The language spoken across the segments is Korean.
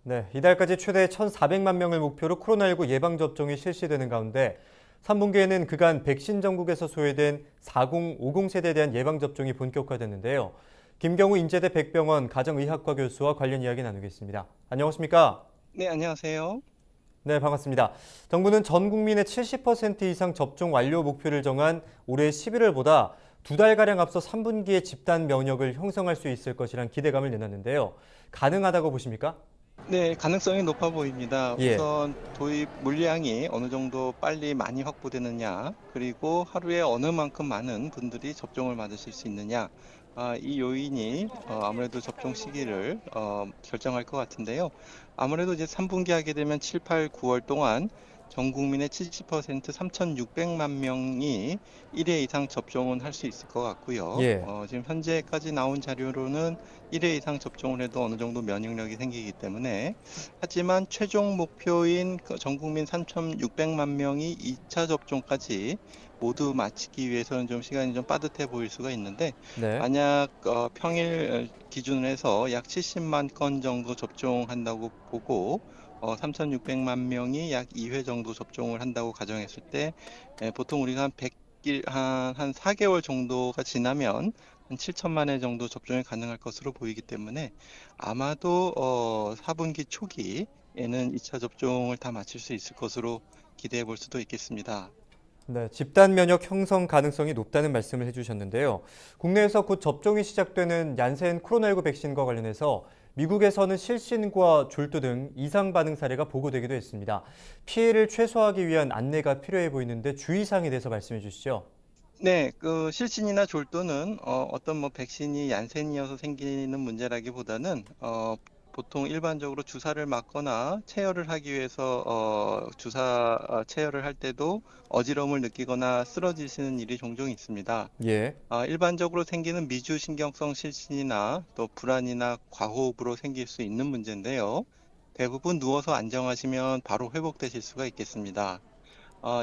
네, 이달까지 최대 1,400만 명을 목표로 코로나19 예방접종이 실시되는 가운데 3분기에는 그간 백신 전국에서 소외된 40, 50 세대에 대한 예방접종이 본격화됐는데요. 김경우 인제대 백병원 가정의학과 교수와 관련 이야기 나누겠습니다. 안녕하십니까? 네, 안녕하세요. 네, 반갑습니다. 정부는 전 국민의 70% 이상 접종 완료 목표를 정한 올해 11월보다 두 달가량 앞서 3분기에 집단 면역을 형성할 수 있을 것이란 기대감을 내놨는데요. 가능하다고 보십니까? 네, 가능성이 높아 보입니다. 예. 우선 도입 물량이 어느 정도 빨리 많이 확보되느냐, 그리고 하루에 어느 만큼 많은 분들이 접종을 맞으실 수 있느냐, 이 요인이 아무래도 접종 시기를 결정할 것 같은데요. 아무래도 이제 3분기 하게 되면 7, 8, 9월 동안 전 국민의 70% 3,600만 명이 1회 이상 접종은 할 수 있을 것 같고요. 예. 지금 현재까지 나온 자료로는 1회 이상 접종을 해도 어느 정도 면역력이 생기기 때문에 하지만 최종 목표인 전 국민 3,600만 명이 2차 접종까지 모두 마치기 위해서는 좀 시간이 좀 빠듯해 보일 수가 있는데 네. 만약 평일 기준으로 해서 약 70만 건 정도 접종한다고 보고 3,600만 명이 약 2회 정도 접종을 한다고 가정했을 때 보통 우리가 한 100일 한 4개월 정도가 지나면 한 7천만 회 정도 접종이 가능할 것으로 보이기 때문에 아마도 4분기 초기에는 2차 접종을 다 마칠 수 있을 것으로 기대해 볼 수도 있겠습니다. 네, 집단 면역 형성 가능성이 높다는 말씀을 해주셨는데요. 국내에서 곧 접종이 시작되는 얀센 코로나19 백신과 관련해서 미국에서는 실신과 졸도 등 이상 반응 사례가 보고되기도 했습니다. 피해를 최소화하기 위한 안내가 필요해 보이는데 주의사항에 대해서 말씀해 주시죠. 네, 그 실신이나 졸도는 어떤 뭐 백신이 얀센이어서 생기는 문제라기보다는 보통 일반적으로 주사를 맞거나 체열을 하기 위해서 주사 체열을 할 때도 어지러움을 느끼거나 쓰러지시는 일이 종종 있습니다. 예. 일반적으로 생기는 미주신경성 실신이나 또 불안이나 과호흡으로 생길 수 있는 문제인데요. 대부분 누워서 안정하시면 바로 회복되실 수가 있겠습니다.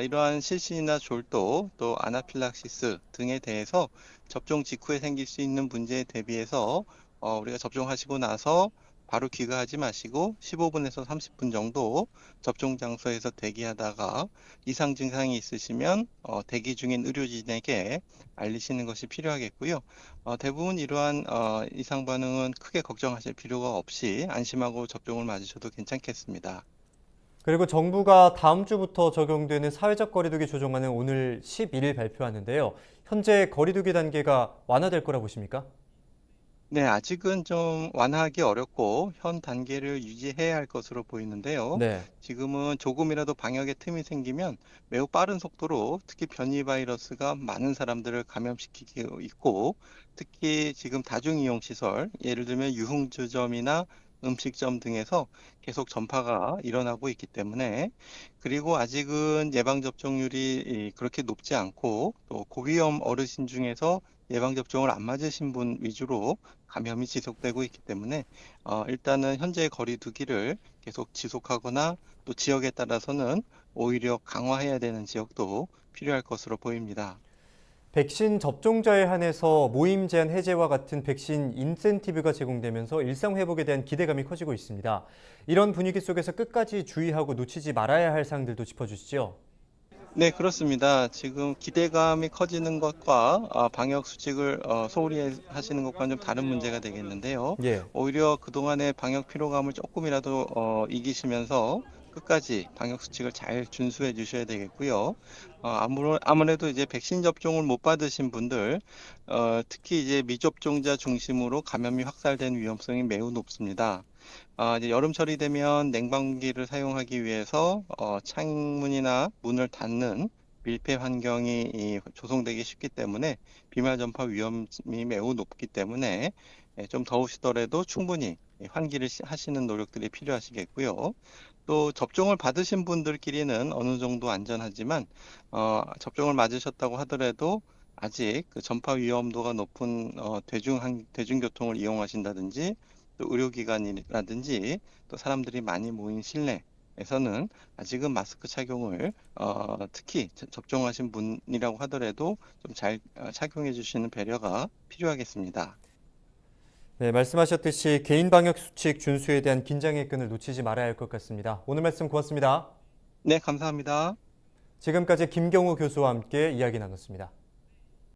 이러한 실신이나 졸도 또 아나필락시스 등에 대해서 접종 직후에 생길 수 있는 문제에 대비해서 우리가 접종하시고 나서 바로 귀가하지 마시고 15분에서 30분 정도 접종 장소에서 대기하다가 이상 증상이 있으시면 대기 중인 의료진에게 알리시는 것이 필요하겠고요. 대부분 이러한 이상 반응은 크게 걱정하실 필요가 없이 안심하고 접종을 맞으셔도 괜찮겠습니다. 그리고 정부가 다음 주부터 적용되는 사회적 거리두기 조정안을 오늘 11일 발표하는데요. 현재 거리두기 단계가 완화될 거라 보십니까? 네, 아직은 좀 완화하기 어렵고 현 단계를 유지해야 할 것으로 보이는데요. 네. 지금은 조금이라도 방역의 틈이 생기면 매우 빠른 속도로 특히 변이 바이러스가 많은 사람들을 감염시키고 있고 특히 지금 다중이용 시설, 예를 들면 유흥주점이나 음식점 등에서 계속 전파가 일어나고 있기 때문에 그리고 아직은 예방접종률이 그렇게 높지 않고 또 고위험 어르신 중에서 예방접종을 안 맞으신 분 위주로 감염이 지속되고 있기 때문에 일단은 현재 거리두기를 계속 지속하거나 또 지역에 따라서는 오히려 강화해야 되는 지역도 필요할 것으로 보입니다. 백신 접종자에 한해서 모임 제한 해제와 같은 백신 인센티브가 제공되면서 일상 회복에 대한 기대감이 커지고 있습니다. 이런 분위기 속에서 끝까지 주의하고 놓치지 말아야 할 사항들도 짚어주시죠. 네, 그렇습니다. 지금 기대감이 커지는 것과 방역 수칙을 소홀히 하시는 것과는 좀 다른 문제가 되겠는데요. 예. 오히려 그동안의 방역 피로감을 조금이라도 이기시면서 끝까지 방역 수칙을 잘 준수해 주셔야 되겠고요. 아무래도 이제 백신 접종을 못 받으신 분들, 특히 이제 미접종자 중심으로 감염이 확산된 위험성이 매우 높습니다. 이제 여름철이 되면 냉방기를 사용하기 위해서 창문이나 문을 닫는 밀폐 환경이 조성되기 쉽기 때문에 비말 전파 위험이 매우 높기 때문에 좀 더우시더라도 충분히 환기를 하시는 노력들이 필요하시겠고요. 또 접종을 받으신 분들끼리는 어느 정도 안전하지만 접종을 맞으셨다고 하더라도 아직 그 전파 위험도가 높은 대중교통을 이용하신다든지 또 의료기관이라든지 또 사람들이 많이 모인 실내에서는 아직은 마스크 착용을 특히 접종하신 분이라고 하더라도 좀 잘 착용해 주시는 배려가 필요하겠습니다. 네, 말씀하셨듯이 개인 방역 수칙 준수에 대한 긴장의 끈을 놓치지 말아야 할 것 같습니다. 오늘 말씀 고맙습니다. 네, 감사합니다. 지금까지 김경우 교수와 함께 이야기 나눴습니다.